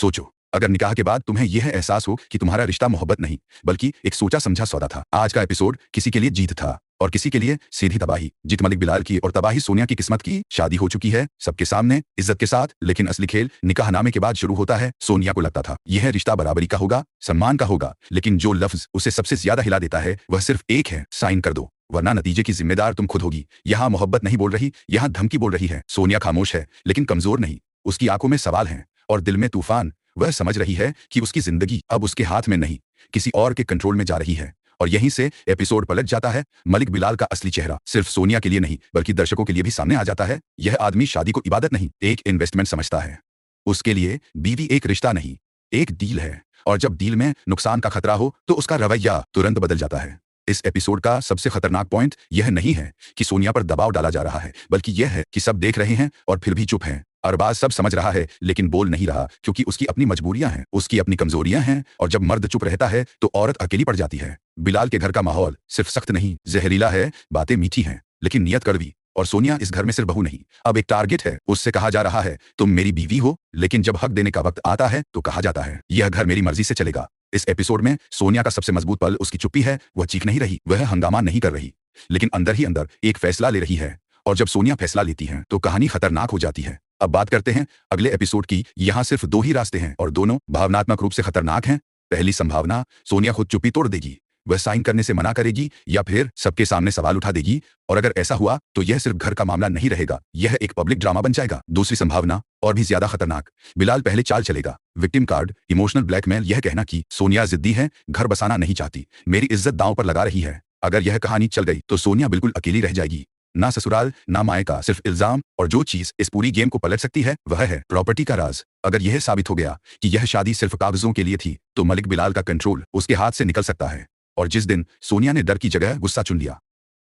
सोचो, अगर निकाह के बाद तुम्हें यह एहसास हो कि तुम्हारा रिश्ता मोहब्बत नहीं बल्कि एक सोचा समझा सौदा था। आज का एपिसोड किसी के लिए जीत था और किसी के लिए सीधी तबाही। जीत मलिक बिलाल की और तबाही सोनिया की किस्मत की। शादी हो चुकी है सबके सामने, इज्जत के साथ, लेकिन असली खेल निकाहनामे के बाद शुरू होता है। सोनिया को लगता था यह रिश्ता बराबरी का होगा, सम्मान का होगा, लेकिन जो लफ्ज उसे सबसे ज्यादा हिला देता है वह सिर्फ एक है, साइन कर दो वरना नतीजे की जिम्मेदार तुम खुद होगी। यहाँ मोहब्बत नहीं बोल रही, यहाँ धमकी बोल रही है। सोनिया खामोश है लेकिन कमजोर नहीं। उसकी आंखों में सवाल हैं और दिल में तूफान। वह समझ रही है कि उसकी जिंदगी अब उसके हाथ में नहीं, किसी और के कंट्रोल में जा रही है। और यहीं से एपिसोड पलट जाता है। मलिक बिलाल का असली चेहरा सिर्फ सोनिया के लिए नहीं बल्कि दर्शकों के लिए भी सामने आ जाता है। यह आदमी शादी को इबादत नहीं, एक इन्वेस्टमेंट समझता है। उसके लिए बीवी एक रिश्ता नहीं, एक डील है। और जब डील में नुकसान का खतरा हो तो उसका रवैया तुरंत बदल जाता है। इस एपिसोड का सबसे खतरनाक पॉइंट यह नहीं है कि सोनिया पर दबाव डाला जा रहा है, बल्कि यह है कि सब देख रहे हैं और फिर भी चुप हैं। अरबाज सब समझ रहा है लेकिन बोल नहीं रहा, क्योंकि उसकी अपनी मजबूरियां हैं, उसकी अपनी कमजोरियां हैं। और जब मर्द चुप रहता है तो औरत अकेली पड़ जाती है। बिलाल के घर का माहौल सिर्फ सख्त नहीं, जहरीला है। बातें मीठी हैं लेकिन नियत कड़वी। और सोनिया इस घर में सिर्फ बहू नहीं, अब एक टारगेट है। उससे कहा जा रहा है तुम मेरी बीवी हो, लेकिन जब हक देने का वक्त आता है तो कहा जाता है यह घर मेरी मर्जी से चलेगा। इस एपिसोड में सोनिया का सबसे मजबूत पल उसकी चुप्पी है। वह चीख नहीं रही, वह हंगामा नहीं कर रही, लेकिन अंदर ही अंदर एक फैसला ले रही है। और जब सोनिया फैसला लेती है तो कहानी खतरनाक हो जाती है। अब बात करते हैं अगले एपिसोड की। यहाँ सिर्फ दो ही रास्ते हैं और दोनों भावनात्मक रूप से खतरनाक हैं। पहली संभावना, सोनिया खुद चुप्पी तोड़ देगी, वह साइन करने से मना करेगी या फिर सबके सामने सवाल उठा देगी। और अगर ऐसा हुआ तो यह सिर्फ घर का मामला नहीं रहेगा, यह एक पब्लिक ड्रामा बन जाएगा। दूसरी संभावना और भी ज्यादा खतरनाक, बिलाल पहले चाल चलेगा। विक्टिम कार्ड, इमोशनल ब्लैकमेल, यह कहना कि सोनिया जिद्दी है, घर बसाना नहीं चाहती, मेरी इज्जत दांव पर लगा रही है। अगर यह कहानी चल गई तो सोनिया बिल्कुल अकेली रह जाएगी, ना ससुराल ना मायका, सिर्फ इल्जाम। और जो चीज इस पूरी गेम को पलट सकती है वह है प्रॉपर्टी का राज। अगर यह साबित हो गया कि यह शादी सिर्फ कागजों के लिए थी तो मलिक बिलाल का कंट्रोल उसके हाथ से निकल सकता है। और जिस दिन सोनिया ने डर की जगह गुस्सा चुन लिया,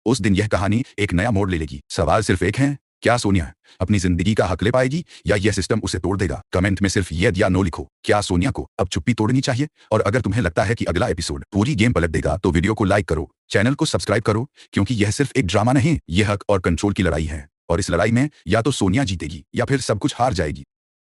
उस दिन यह कहानी एक नया मोड़ ले लेगी। सवाल सिर्फ एक है, क्या सोनिया अपनी जिंदगी का हक ले पाएगी या यह सिस्टम उसे तोड़ देगा? कमेंट में सिर्फ यस या नो लिखो। क्या सोनिया को अब चुप्पी तोड़नी चाहिए? और अगर तुम्हें लगता है कि अगला एपिसोड पूरी गेम पलट देगा तो वीडियो को लाइक करो, चैनल को सब्सक्राइब करो, क्योंकि यह सिर्फ एक ड्रामा नहीं, यह हक और कंट्रोल की लड़ाई है। और इस लड़ाई में या तो सोनिया जीतेगी या फिर सब कुछ हार जाएगी।